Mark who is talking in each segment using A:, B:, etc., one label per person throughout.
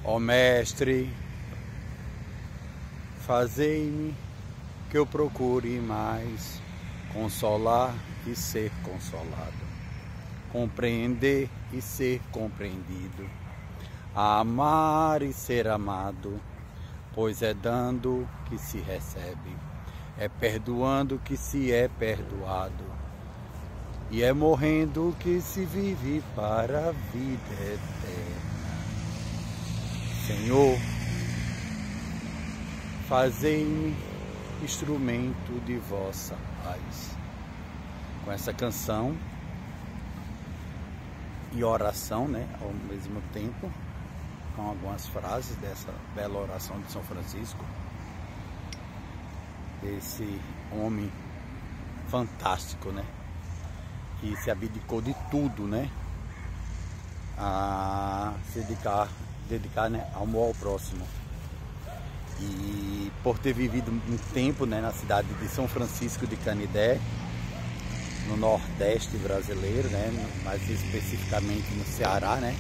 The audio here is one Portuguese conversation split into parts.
A: Ó Mestre, fazei-me que eu procure mais consolar e ser consolado, compreender e ser compreendido, amar e ser amado, pois é dando que se recebe, é perdoando que se é perdoado, e é morrendo que se vive para a vida eterna. Senhor, fazei-me instrumento de vossa paz. Com essa canção e oração, né, ao mesmo tempo, com algumas frases dessa bela oração de São Francisco, esse homem fantástico, né, que se abdicou de tudo, né, a se dedicar, né, ao amor ao próximo. E por ter vivido um tempo, né, na cidade de São Francisco de Canidé, no Nordeste brasileiro, né, mais especificamente no Ceará, né,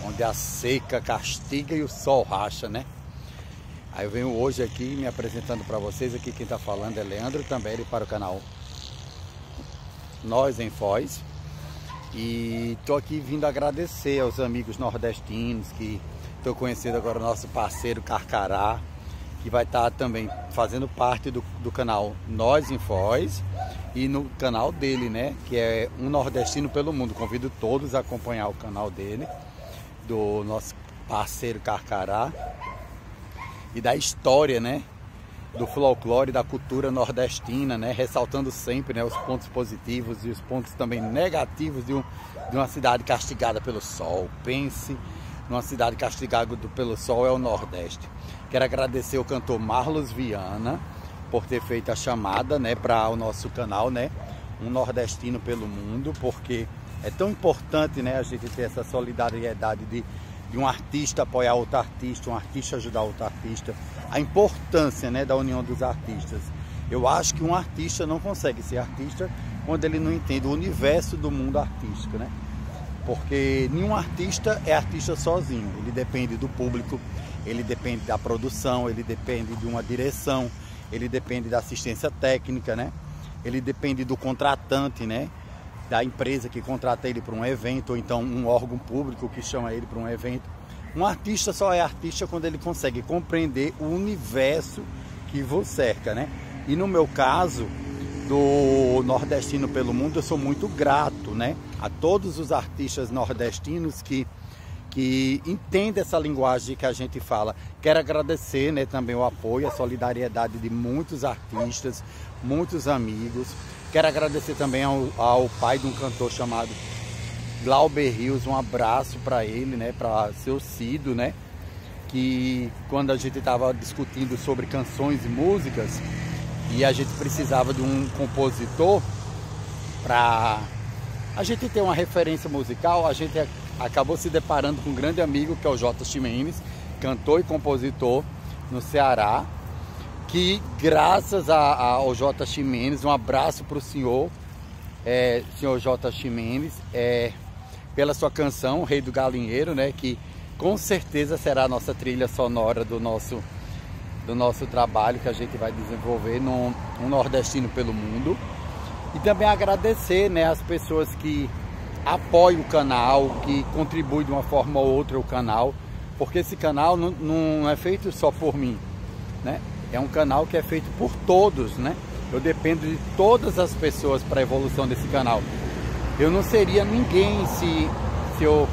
A: onde a seca castiga e o sol racha, né. Aí eu venho hoje aqui me apresentando para vocês. Aqui quem está falando é Leandro Tamberi para o canal Nós em Foz. E estou aqui vindo agradecer aos amigos nordestinos que estou conhecendo agora, o nosso parceiro Carcará, que vai estar também fazendo parte do canal Nós em Foz e no canal dele, né, que é Um Nordestino pelo Mundo. Convido todos a acompanhar o canal dele, do nosso parceiro Carcará, e da história, né, do folclore, da cultura nordestina, né, ressaltando sempre, né, os pontos positivos e os pontos também negativos de uma cidade castigada pelo sol. Pense numa cidade castigada pelo sol, é o Nordeste. Quero agradecer ao cantor Marlos Viana por ter feito a chamada, né, para o nosso canal, né, Um Nordestino pelo Mundo, porque é tão importante, né, a gente ter essa solidariedade de um artista apoiar outro artista, um artista ajudar outro artista, a importância, né, da união dos artistas. Eu acho que um artista não consegue ser artista quando ele não entende o universo do mundo artístico, né? Porque nenhum artista é artista sozinho, ele depende do público, ele depende da produção, ele depende de uma direção, ele depende da assistência técnica, né? Ele depende do contratante, né, da empresa que contrata ele para um evento, ou então um órgão público que chama ele para um evento. Um artista só é artista quando ele consegue compreender o universo que o cerca, né? E no meu caso, do Nordestino pelo Mundo, eu sou muito grato, né, a todos os artistas nordestinos que entendem essa linguagem que a gente fala. Quero agradecer, né, também o apoio, a solidariedade de muitos artistas, muitos amigos. Quero agradecer também ao pai de um cantor chamado Glauber Rios, um abraço para ele, né, para seu Cido, né, que quando a gente estava discutindo sobre canções e músicas e a gente precisava de um compositor para a gente ter uma referência musical, a gente acabou se deparando com um grande amigo que é o J. Ximenes, cantor e compositor no Ceará, que graças ao J. Ximenes, um abraço para o senhor J. Ximenes, pela sua canção Rei do Galinheiro, né, que com certeza será a nossa trilha sonora do nosso trabalho que a gente vai desenvolver no Um Nordestino pelo Mundo. E também agradecer, né, as pessoas que apoiam o canal, que contribuem de uma forma ou outra o canal, porque esse canal não é feito só por mim, né? É um canal que é feito por todos, né? Eu dependo de todas as pessoas para a evolução desse canal. Eu não seria ninguém se eu...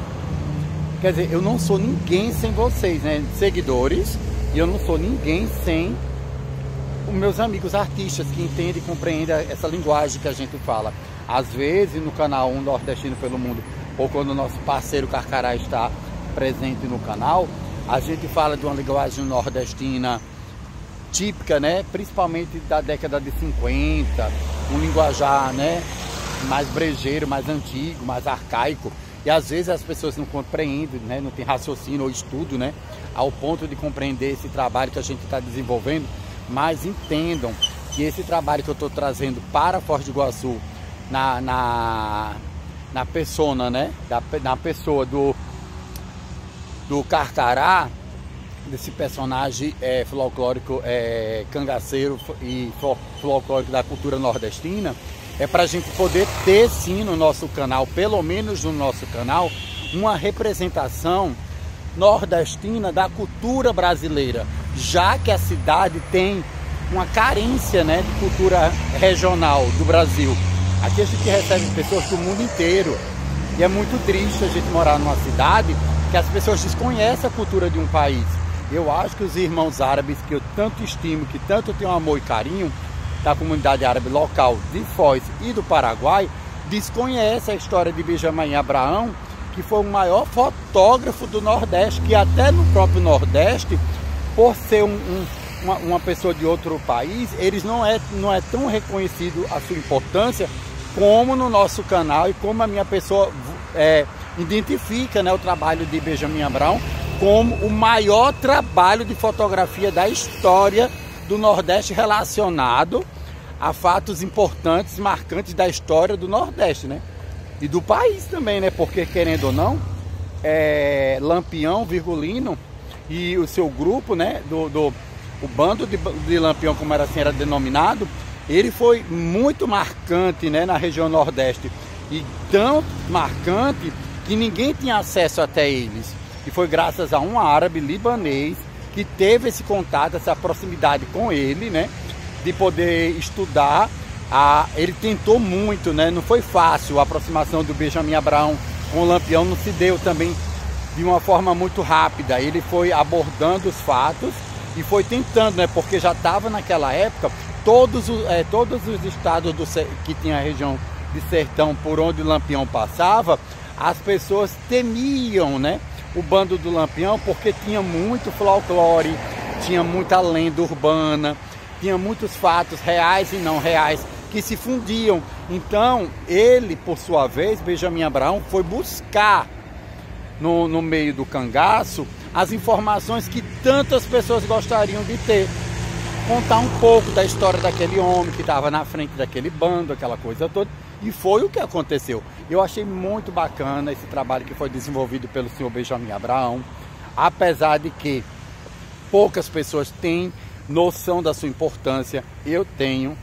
A: Quer dizer, eu não sou ninguém sem vocês, né, seguidores, e eu não sou ninguém sem os meus amigos artistas que entendem e compreendem essa linguagem que a gente fala. Às vezes no canal Um Nordestino pelo Mundo, ou quando o nosso parceiro Carcará está presente no canal, a gente fala de uma linguagem nordestina típica, né, principalmente da década de 50, um linguajar, né, mais brejeiro, mais antigo, mais arcaico. E às vezes as pessoas não compreendem, né, não tem raciocínio ou estudo, né, ao ponto de compreender esse trabalho que a gente está desenvolvendo. Mas entendam que esse trabalho que eu estou trazendo para Foz do Iguaçu, na persona, né, na pessoa do Carcará, desse personagem folclórico, cangaceiro e folclórico da cultura nordestina, é para a gente poder ter sim no nosso canal, pelo menos no nosso canal, uma representação nordestina da cultura brasileira, já que a cidade tem uma carência, né, de cultura regional do Brasil. Aqui a gente recebe pessoas do mundo inteiro e é muito triste a gente morar numa cidade que as pessoas desconhecem a cultura de um país. Eu acho que os irmãos árabes, que eu tanto estimo, que tanto tenho amor e carinho, da comunidade árabe local de Foz e do Paraguai, desconhecem a história de Benjamin Abraão, que foi o maior fotógrafo do Nordeste, que até no próprio Nordeste, por ser uma pessoa de outro país, eles não é tão reconhecido a sua importância como no nosso canal, e como a minha pessoa identifica, né, o trabalho de Benjamin Abraão como o maior trabalho de fotografia da história do Nordeste, relacionado a fatos importantes, marcantes da história do Nordeste, né? E do país também, né? Porque, querendo ou não, Lampião Virgulino e o seu grupo, né? O bando de Lampião, como era denominado, ele foi muito marcante, né, na região Nordeste. E tão marcante que ninguém tinha acesso até eles. E foi graças a um árabe libanês que teve esse contato, essa proximidade com ele, né, de poder estudar. Ele tentou muito, né, não foi fácil. A aproximação do Benjamin Abraão com o Lampião não se deu também de uma forma muito rápida. Ele foi abordando os fatos e foi tentando, né, porque já estava naquela época, todos os estados que tinha a região de sertão por onde o Lampião passava, as pessoas temiam, né, o bando do Lampião, porque tinha muito folclore, tinha muita lenda urbana, tinha muitos fatos reais e não reais que se fundiam. Então ele, por sua vez, Benjamin Abraão, foi buscar no meio do cangaço as informações que tantas pessoas gostariam de ter, contar um pouco da história daquele homem que estava na frente daquele bando, aquela coisa toda. E foi o que aconteceu. Eu achei muito bacana esse trabalho que foi desenvolvido pelo senhor Benjamin Abraão, apesar de que poucas pessoas têm noção da sua importância. Eu tenho.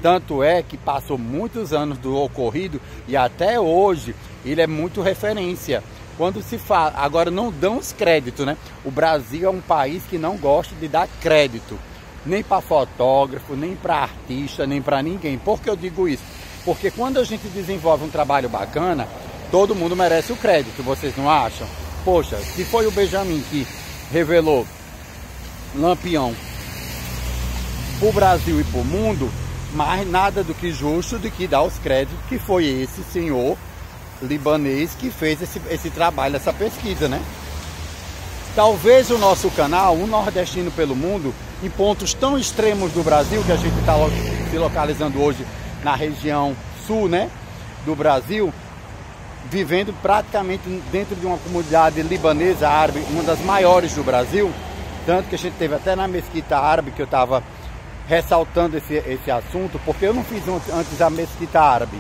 A: Tanto é que passou muitos anos do ocorrido e até hoje ele é muito referência. Quando se fala, agora não damos crédito, né? O Brasil é um país que não gosta de dar crédito, nem para fotógrafo, nem para artista, nem para ninguém. Por que eu digo isso? Porque quando a gente desenvolve um trabalho bacana, todo mundo merece o crédito, vocês não acham? Poxa, se foi o Benjamin que revelou Lampião para o Brasil e para o mundo, mais nada do que justo de que dar os créditos que foi esse senhor libanês que fez esse trabalho, essa pesquisa, né? Talvez o nosso canal, o Nordestino pelo Mundo, em pontos tão extremos do Brasil, que a gente está se localizando hoje na região sul, né, do Brasil, vivendo praticamente dentro de uma comunidade libanesa árabe, uma das maiores do Brasil, tanto que a gente teve até na mesquita árabe, que eu estava ressaltando esse assunto, porque eu não fiz antes a mesquita árabe,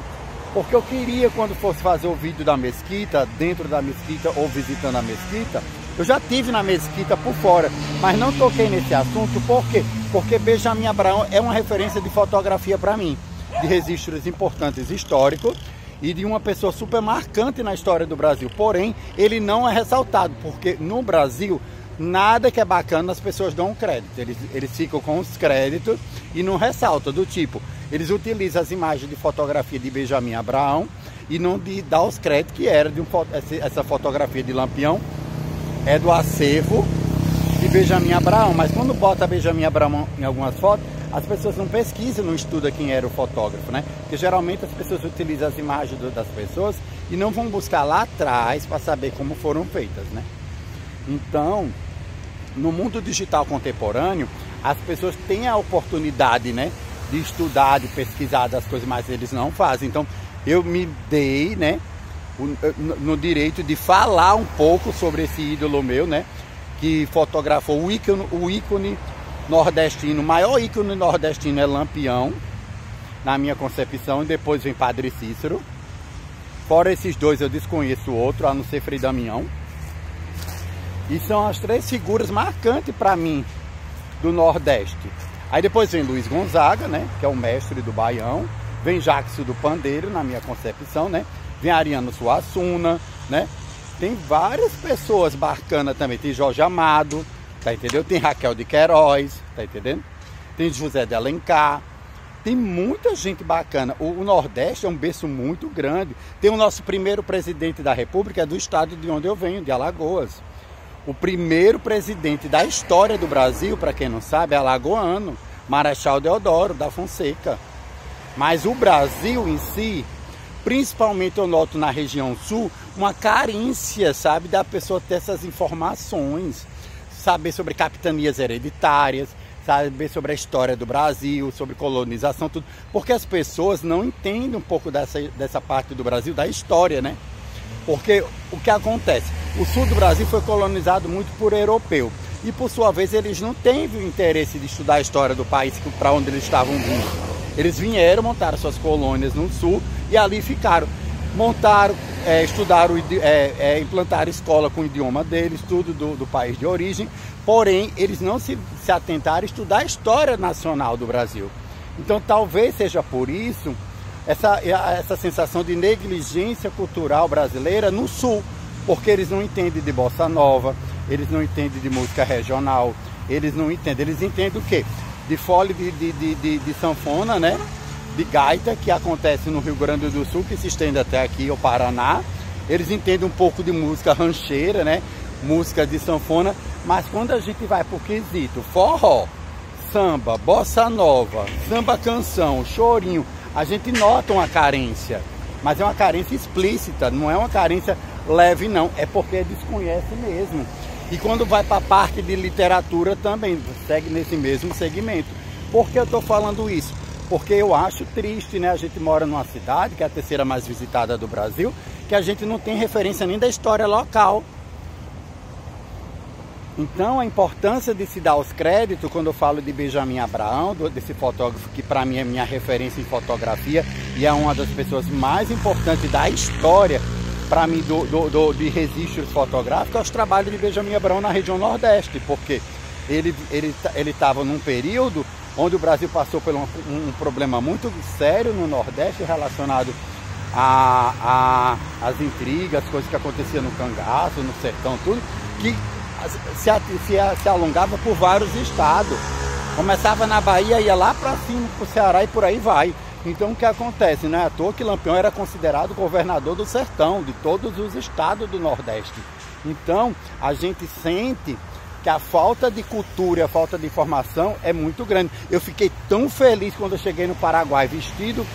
A: porque eu queria, quando fosse fazer o vídeo da mesquita, dentro da mesquita ou visitando a mesquita, eu já tive na mesquita por fora, mas não toquei nesse assunto. Por quê? Porque Benjamin Abraão é uma referência de fotografia para mim, de registros importantes históricos e de uma pessoa super marcante na história do Brasil. Porém, ele não é ressaltado, porque no Brasil, nada que é bacana as pessoas dão crédito. Eles ficam com os créditos e não ressaltam, do tipo, eles utilizam as imagens de fotografia de Benjamin Abraão e não dá os créditos que era de essa fotografia de Lampião, é do acervo de Benjamin Abraão. Mas quando bota Benjamin Abraão em algumas fotos, as pessoas não pesquisam, não estudam quem era o fotógrafo, né? Porque geralmente as pessoas utilizam as imagens das pessoas e não vão buscar lá atrás para saber como foram feitas, né? Então, no mundo digital contemporâneo, as pessoas têm a oportunidade, né, de estudar, de pesquisar das coisas, mas eles não fazem. Então, eu me dei, né, no direito de falar um pouco sobre esse ídolo meu, né, que fotografou o ícone nordestino. O maior ícone nordestino é Lampião, na minha concepção, e depois vem Padre Cícero. Fora esses dois, eu desconheço outro, a não ser Frei Damião. E são as 3 figuras marcantes para mim do Nordeste. Aí depois vem Luiz Gonzaga, né, que é o mestre do baião. Vem Jackson do pandeiro, na minha concepção, né? Vem Ariano Suassuna, né? Tem várias pessoas bacanas também. Tem Jorge Amado, tá entendendo? Tem Raquel de Queiroz, tá entendendo? Tem José de Alencar. Tem muita gente bacana. O Nordeste é um berço muito grande. Tem o nosso primeiro presidente da República, é do estado de onde eu venho, de Alagoas. O primeiro presidente da história do Brasil, para quem não sabe, é alagoano, Marechal Deodoro da Fonseca. Mas o Brasil em si, principalmente eu noto na região sul, uma carência, sabe, da pessoa ter essas informações, saber sobre capitanias hereditárias, saber sobre a história do Brasil, sobre colonização, tudo. Porque as pessoas não entendem um pouco dessa parte do Brasil, da história, né? Porque o que acontece? O sul do Brasil foi colonizado muito por europeu. E por sua vez eles não têm o interesse de estudar a história do país para onde eles estavam vindo. Eles vieram, montaram suas colônias no sul e ali ficaram. Montaram, estudaram, implantaram escola com o idioma deles, tudo do país de origem. Porém, eles não se atentaram a estudar a história nacional do Brasil. Então talvez seja por isso essa sensação de negligência cultural brasileira no sul. Porque eles não entendem de bossa nova, eles não entendem de música regional, eles não entendem. Eles entendem o quê? De fole de sanfona, né? De gaita, que acontece no Rio Grande do Sul, que se estende até aqui, o Paraná. Eles entendem um pouco de música rancheira, né? Música de sanfona. Mas quando a gente vai pro quesito forró, samba, bossa nova, samba canção, chorinho, a gente nota uma carência. Mas é uma carência explícita, não é uma carência leve não, é porque desconhece mesmo. E quando vai para a parte de literatura também, segue nesse mesmo segmento. Por que eu estou falando isso? Porque eu acho triste, né? A gente mora numa cidade, que é a 3ª mais visitada do Brasil, que a gente não tem referência nem da história local. Então a importância de se dar os créditos, quando eu falo de Benjamin Abraão, desse fotógrafo que para mim é minha referência em fotografia e é uma das pessoas mais importantes da história, para mim, de registros fotográficos, aos trabalhos de Benjamin Abraão na região Nordeste, porque ele estava num período onde o Brasil passou por um problema muito sério no Nordeste relacionado às intrigas, coisas que aconteciam no cangaço, no sertão, tudo, que se alongava por vários estados. Começava na Bahia, ia lá para cima, para o Ceará e por aí vai. Então o que acontece? Não é à toa que Lampião era considerado governador do sertão, de todos os estados do Nordeste. Então a gente sente que a falta de cultura, a falta de informação é muito grande. Eu fiquei tão feliz quando eu cheguei no Paraguai vestido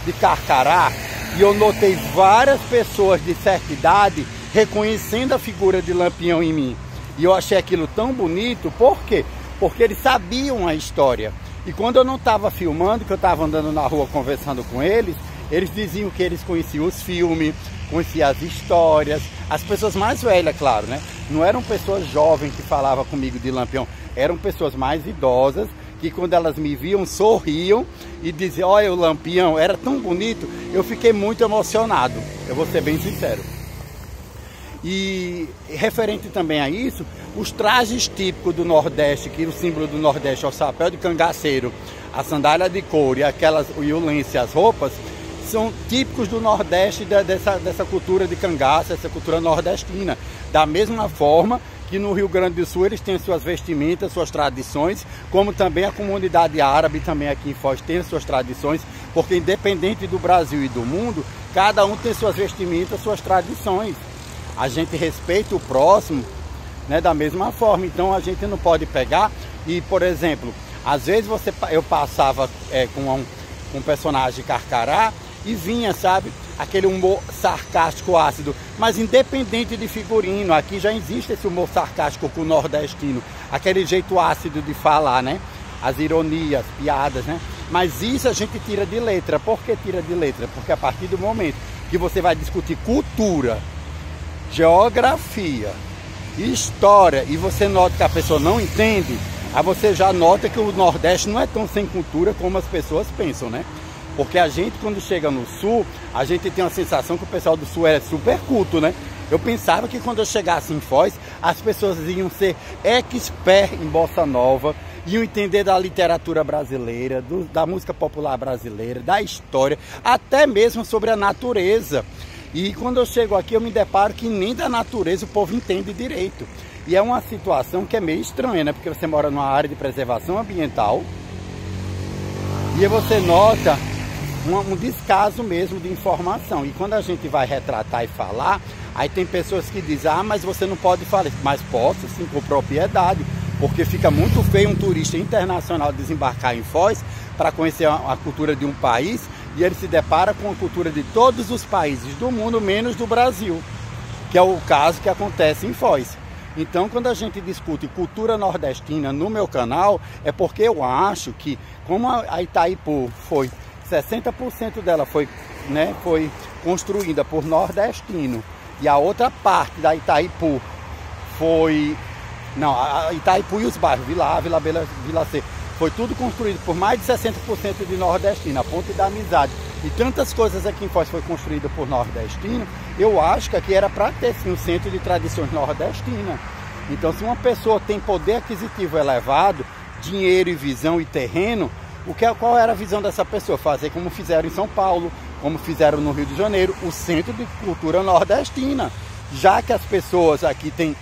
A: de carcará e eu notei várias pessoas de certa idade reconhecendo a figura de Lampião em mim. E eu achei aquilo tão bonito, por quê? Porque eles sabiam a história. E quando eu não estava filmando, que eu estava andando na rua conversando com eles, eles diziam que eles conheciam os filmes, conheciam as histórias, as pessoas mais velhas, claro, né? Não eram pessoas jovens que falavam comigo de Lampião, eram pessoas mais idosas, que quando elas me viam, sorriam e diziam, olha o Lampião, era tão bonito, eu fiquei muito emocionado, eu vou ser bem sincero. E referente também a isso, os trajes típicos do Nordeste, que o símbolo do Nordeste é o chapéu de cangaceiro, a sandália de couro e o lenço e as roupas, são típicos do Nordeste, dessa cultura de cangaço, essa cultura nordestina. Da mesma forma que no Rio Grande do Sul eles têm suas vestimentas, suas tradições, como também a comunidade árabe também aqui em Foz tem suas tradições, porque independente do Brasil e do mundo, cada um tem suas vestimentas, suas tradições. A gente respeita o próximo, né, da mesma forma. Então a gente não pode pegar e, por exemplo, às vezes eu passava com um personagem carcará e vinha, sabe, aquele humor sarcástico ácido, mas independente de figurino, aqui já existe esse humor sarcástico com o nordestino, aquele jeito ácido de falar, né, as ironias, piadas, né, mas isso a gente tira de letra. Por que tira de letra? Porque a partir do momento que você vai discutir cultura, geografia, história, e você nota que a pessoa não entende, aí você já nota que o Nordeste não é tão sem cultura como as pessoas pensam, né? Porque a gente, quando chega no Sul, a gente tem uma sensação que o pessoal do Sul é super culto, né? Eu pensava que quando eu chegasse em Foz, as pessoas iam ser expert em bossa nova, iam entender da literatura brasileira, da música popular brasileira, da história, até mesmo sobre a natureza. E quando eu chego aqui eu me deparo que nem da natureza o povo entende direito. E é uma situação que é meio estranha, né? Porque você mora numa área de preservação ambiental e você nota um descaso mesmo de informação. E quando a gente vai retratar e falar, aí tem pessoas que dizem, ah, mas você não pode falar. Mas posso sim, com propriedade, porque fica muito feio um turista internacional desembarcar em Foz para conhecer a cultura de um país e ele se depara com a cultura de todos os países do mundo, menos do Brasil, que é o caso que acontece em Foz. Então, quando a gente discute cultura nordestina no meu canal, é porque eu acho que, como a Itaipu foi, 60% dela foi construída por nordestino, e a outra parte da Itaipu foi... Não, a Itaipu e os bairros, Vila A, Vila B, Vila C, foi tudo construído por mais de 60% de nordestino, a Ponte da Amizade. E tantas coisas aqui em Foz foi construída por nordestino, eu acho que aqui era para ter sim um centro de tradições nordestinas. Então, se uma pessoa tem poder aquisitivo elevado, dinheiro e visão e terreno, qual era a visão dessa pessoa? Fazer como fizeram em São Paulo, como fizeram no Rio de Janeiro, o centro de cultura nordestina. Já que as pessoas aqui têm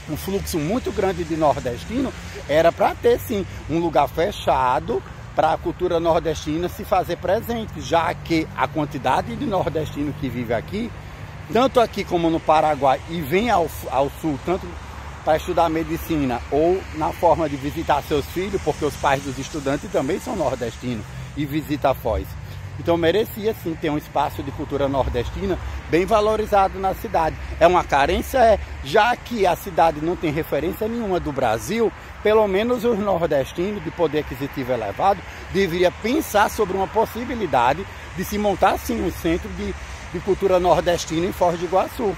A: um fluxo muito grande de nordestino, era para ter sim um lugar fechado para a cultura nordestina se fazer presente, já que a quantidade de nordestino que vive aqui, tanto aqui como no Paraguai, e vem ao sul, tanto para estudar medicina ou na forma de visitar seus filhos, porque os pais dos estudantes também são nordestinos e visitam a Foz. Então merecia sim ter um espaço de cultura nordestina bem valorizado na cidade. É uma carência, já que a cidade não tem referência nenhuma do Brasil, pelo menos os nordestinos de poder aquisitivo elevado deveriam pensar sobre uma possibilidade de se montar sim um centro de cultura nordestina em Foz do Iguaçu.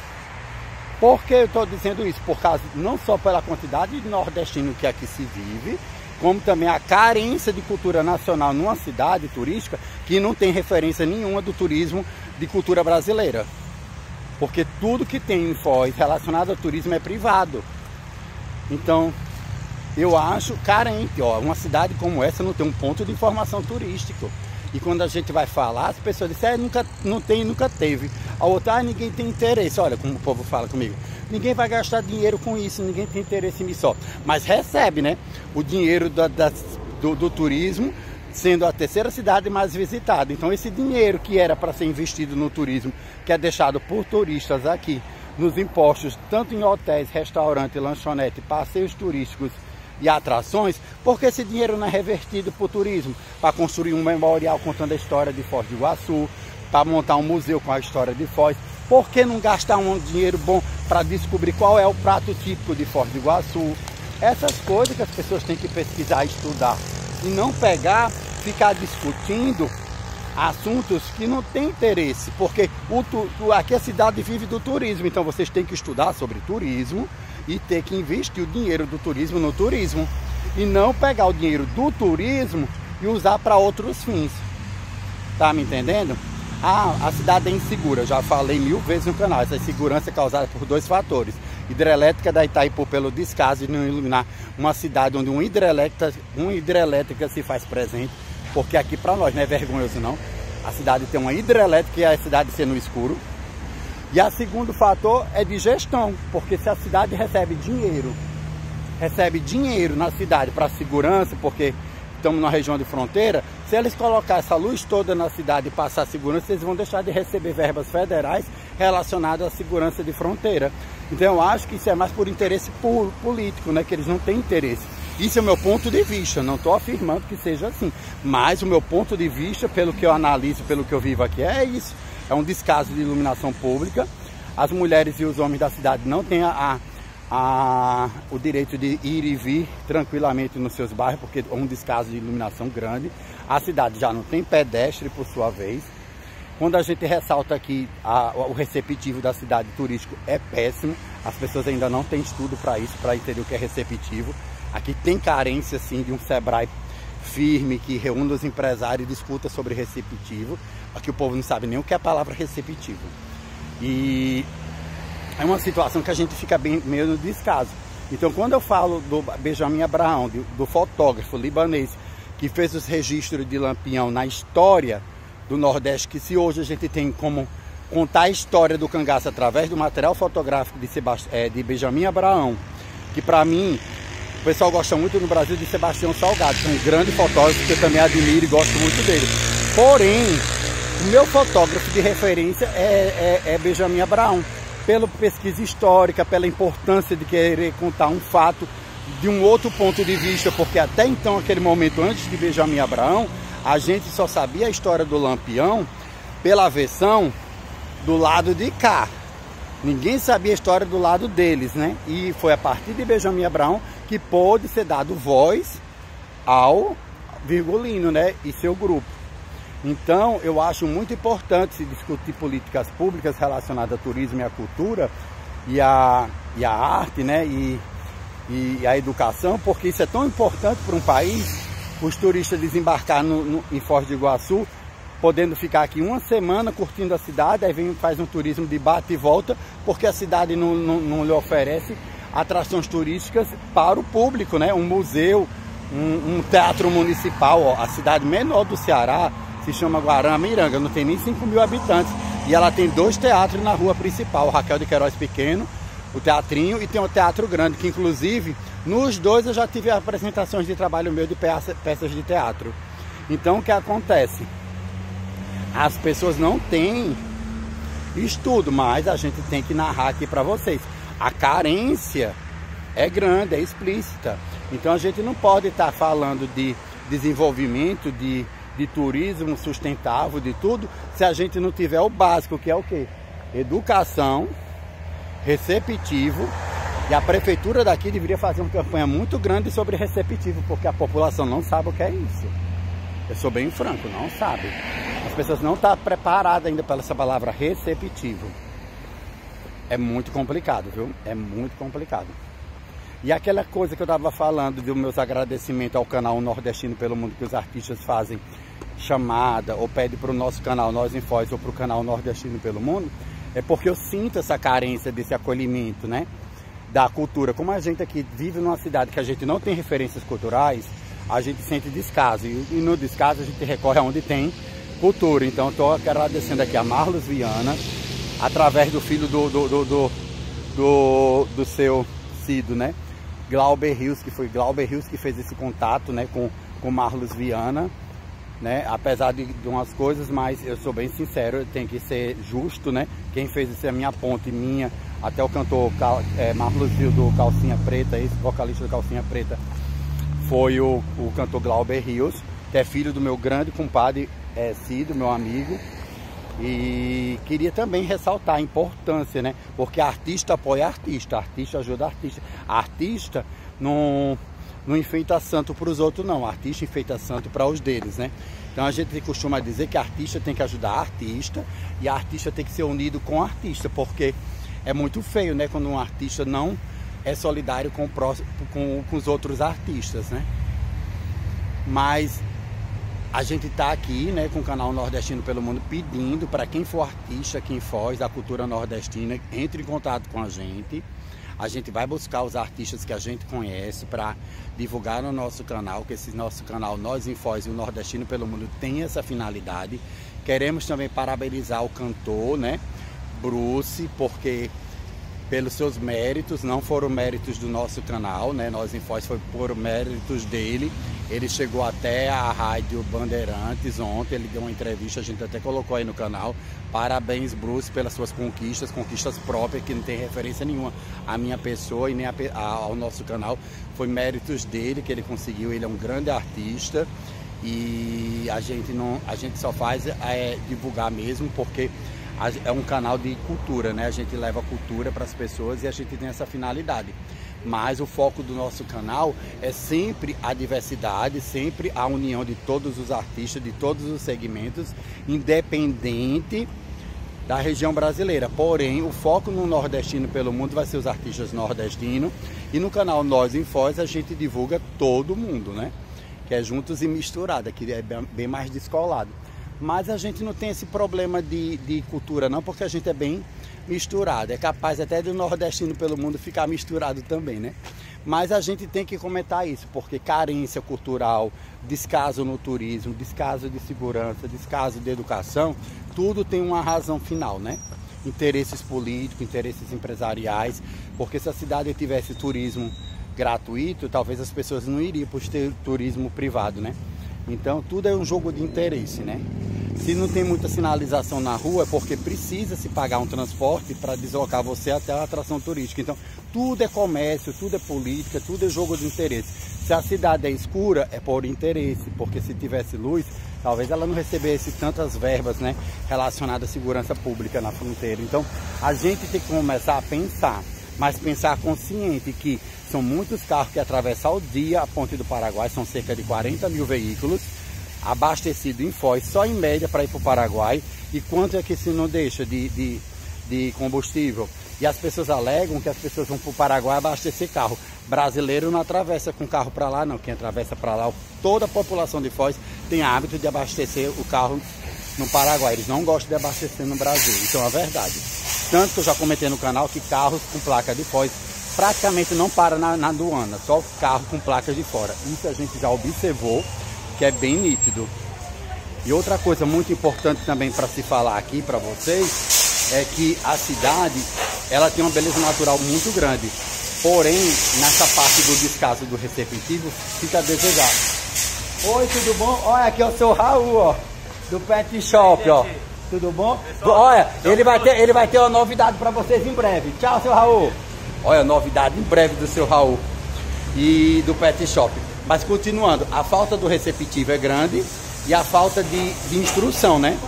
A: Por que eu estou dizendo isso? Por causa, não só pela quantidade de nordestino que aqui se vive, como também a carência de cultura nacional numa cidade turística que não tem referência nenhuma do turismo de cultura brasileira. Porque tudo que tem em Foz relacionado ao turismo é privado. Então, eu acho carente. Uma cidade como essa não tem um ponto de informação turístico. E quando a gente vai falar, as pessoas dizem, nunca teve. A outra, ninguém tem interesse. Olha como o povo fala comigo. Ninguém vai gastar dinheiro com isso, ninguém tem interesse nisso. Mas recebe, né? O dinheiro do turismo, sendo a terceira cidade mais visitada. Então esse dinheiro que era para ser investido no turismo, que é deixado por turistas aqui, nos impostos, tanto em hotéis, restaurantes, lanchonete, passeios turísticos e atrações, porque esse dinheiro não é revertido para o turismo, para construir um memorial contando a história de Foz do Iguaçu, para montar um museu com a história de Foz. Por que não gastar um dinheiro bom para descobrir qual é o prato típico de Foz do Iguaçu? Essas coisas que as pessoas têm que pesquisar e estudar, e não ficar discutindo assuntos que não têm interesse, porque aqui a cidade vive do turismo, então vocês têm que estudar sobre turismo e ter que investir o dinheiro do turismo no turismo, e não pegar o dinheiro do turismo e usar para outros fins. Tá me entendendo? A cidade é insegura, já falei 1000 vezes no canal. Essa insegurança é causada por 2 fatores: hidrelétrica da Itaipu pelo descaso de não iluminar uma cidade onde uma hidrelétrica se faz presente, porque aqui para nós não é vergonhoso não, a cidade tem uma hidrelétrica e a cidade ser no escuro. E o segundo fator é de gestão, porque se a cidade recebe dinheiro na cidade para segurança, porque estamos numa região de fronteira, se eles colocar essa luz toda na cidade e passar segurança, eles vão deixar de receber verbas federais relacionadas à segurança de fronteira. Então eu acho que isso é mais por interesse político, né? Que eles não têm interesse. Isso é o meu ponto de vista, não estou afirmando que seja assim, mas o meu ponto de vista, pelo que eu analiso, pelo que eu vivo aqui, é isso. É um descaso de iluminação pública. As mulheres e os homens da cidade não têm o direito de ir e vir tranquilamente nos seus bairros, porque é um descaso de iluminação grande. A cidade já não tem pedestre, por sua vez. Quando a gente ressalta aqui o receptivo da cidade turístico é péssimo, as pessoas ainda não têm estudo para isso, para entender o que é receptivo. Aqui tem carência sim de um Sebrae firme que reúne os empresários e discuta sobre receptivo. Aqui o povo não sabe nem o que é a palavra receptivo. E é uma situação que a gente fica bem meio no descaso. Então, quando eu falo do Benjamin Abraão, do fotógrafo libanês que fez os registros de Lampião na história do Nordeste, que se hoje a gente tem como contar a história do cangaço através do material fotográfico de Benjamin Abraão, que para mim, o pessoal gosta muito no Brasil de Sebastião Salgado, que é um grande fotógrafo que eu também admiro e gosto muito dele. Porém, o meu fotógrafo de referência é Benjamin Abraão, pela pesquisa histórica, pela importância de querer contar um fato de um outro ponto de vista, porque até então, aquele momento antes de Benjamin Abraão, a gente só sabia a história do Lampião pela versão do lado de cá. Ninguém sabia a história do lado deles, né? E foi a partir de Benjamin Abraão que pôde ser dado voz ao Virgulino, né? E seu grupo. Então, eu acho muito importante se discutir políticas públicas relacionadas ao turismo e à cultura e à arte, né? E à educação, porque isso é tão importante para um país, os turistas desembarcar em Foz do Iguaçu, podendo ficar aqui uma semana curtindo a cidade, aí faz um turismo de bate e volta, porque a cidade não lhe oferece atrações turísticas para o público, né? Um museu, um teatro municipal, ó, a cidade menor do Ceará se chama Guaramiranga, não tem nem 5.000 habitantes, e ela tem 2 teatros na rua principal, o Raquel de Queiroz Pequeno, o Teatrinho, e tem o Teatro Grande, que inclusive nos 2 eu já tive apresentações de trabalho meu de peças de teatro. Então o que acontece? As pessoas não têm estudo, mas a gente tem que narrar aqui para vocês. A carência é grande, é explícita. Então a gente não pode estar falando de desenvolvimento, de turismo sustentável, de tudo, se a gente não tiver o básico, que é o quê? Educação, receptivo, e a prefeitura daqui deveria fazer uma campanha muito grande sobre receptivo, porque a população não sabe o que é isso. Eu sou bem franco, não sabe. As pessoas não estão preparadas ainda para essa palavra receptivo. É muito complicado, viu? É muito complicado. E aquela coisa que eu estava falando dos meus agradecimentos ao canal Nordestino pelo Mundo, que os artistas fazem chamada ou pede para o nosso canal Nós em Foz ou para o canal Nordestino pelo Mundo, é porque eu sinto essa carência desse acolhimento, né? Da cultura. Como a gente aqui vive numa cidade que a gente não tem referências culturais, a gente sente descaso. E no descaso a gente recorre aonde tem cultura. Então eu estou agradecendo aqui a Marlos Viana, através do filho do seu Cido, né? Glauber Rios, que foi Glauber Rios que fez esse contato, né, com Marlos Viana, né? Apesar de umas coisas, mas eu sou bem sincero, eu tenho que ser justo, né? Quem fez isso é a minha ponte, minha, até o cantor Marlos Viu do Calcinha Preta, esse vocalista do Calcinha Preta, foi o cantor Glauber Rios, que é filho do meu grande compadre Cido, meu amigo. E queria também ressaltar a importância, né? Porque artista apoia artista ajuda artista. Artista não enfeita santo para os outros, não. Artista enfeita santo para os deles, né? Então a gente costuma dizer que artista tem que ajudar artista e artista tem que ser unido com artista, porque é muito feio, né? Quando um artista não é solidário com os outros artistas, né? Mas a gente está aqui, né, com o canal Nordestino pelo Mundo, pedindo para quem for artista aqui em Foz, da cultura nordestina, entre em contato com a gente. A gente vai buscar os artistas que a gente conhece para divulgar no nosso canal, que esse nosso canal Nós em Foz e o Nordestino pelo Mundo tem essa finalidade. Queremos também parabenizar o cantor, né, Bruce, porque pelos seus méritos, não foram méritos do nosso canal, né? Nós em Foz foi por méritos dele. Ele chegou até a Rádio Bandeirantes ontem, ele deu uma entrevista, a gente até colocou aí no canal. Parabéns, Bruce, pelas suas conquistas próprias, que não tem referência nenhuma à minha pessoa e nem ao nosso canal. Foi méritos dele que ele conseguiu, ele é um grande artista e a gente só faz divulgar mesmo, porque é um canal de cultura, né? A gente leva cultura para as pessoas e a gente tem essa finalidade. Mas o foco do nosso canal é sempre a diversidade, sempre a união de todos os artistas, de todos os segmentos, independente da região brasileira. Porém, o foco no Nordestino pelo Mundo vai ser os artistas nordestinos. E no canal Nós em Foz a gente divulga todo mundo, né? Que é juntos e misturado, que é bem mais descolado. Mas a gente não tem esse problema de cultura não, porque a gente é bem misturado. É capaz até do nordestino pelo mundo ficar misturado também, né? Mas a gente tem que comentar isso, porque carência cultural, descaso no turismo, descaso de segurança, descaso de educação, tudo tem uma razão final, né? Interesses políticos, interesses empresariais, porque se a cidade tivesse turismo gratuito, talvez as pessoas não iriam para o turismo privado, né? Então tudo é um jogo de interesse, né? Se não tem muita sinalização na rua é porque precisa se pagar um transporte para deslocar você até a atração turística. Então tudo é comércio, tudo é política, tudo é jogo de interesse. Se a cidade é escura é por interesse, porque se tivesse luz, talvez ela não recebesse tantas verbas, né, relacionadas à segurança pública na fronteira. Então a gente tem que começar a pensar, mas pensar consciente que são muitos carros que atravessam ao dia a Ponte do Paraguai, são cerca de 40 mil veículos abastecidos em Foz, só em média para ir para o Paraguai. E quanto é que se não deixa de combustível? E as pessoas alegam que as pessoas vão para o Paraguai abastecer carro. Brasileiro não atravessa com carro para lá, não. Quem atravessa para lá, toda a população de Foz tem hábito de abastecer o carro no Paraguai. Eles não gostam de abastecer no Brasil. Então é verdade. Tanto que eu já comentei no canal que carros com placa de Foz praticamente não para na aduana, só carro com placas de fora. Isso a gente já observou, que é bem nítido. E outra coisa muito importante também para se falar aqui para vocês é que a cidade ela tem uma beleza natural muito grande, porém nessa parte do descaso do receptivo fica a desejar. Oi, tudo bom? Olha, aqui é o seu Raul, ó, do Pet Shop, ó. Tudo bom? Olha, ele vai ter uma novidade para vocês em breve. Tchau, seu Raul. Olha, novidade em breve do seu Raul e do Pet Shop. Mas continuando, a falta do receptivo é grande e a falta de instrução, né,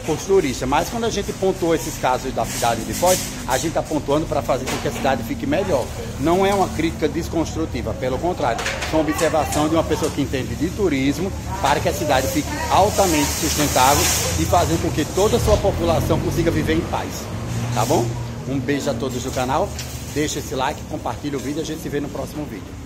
A: por turistas. Mas quando a gente pontuou esses casos da cidade de Foz, a gente está pontuando para fazer com que a cidade fique melhor. Não é uma crítica desconstrutiva, pelo contrário, é uma observação de uma pessoa que entende de turismo para que a cidade fique altamente sustentável e fazer com que toda a sua população consiga viver em paz. Tá bom? Um beijo a todos do canal, deixa esse like, compartilha o vídeo e a gente se vê no próximo vídeo.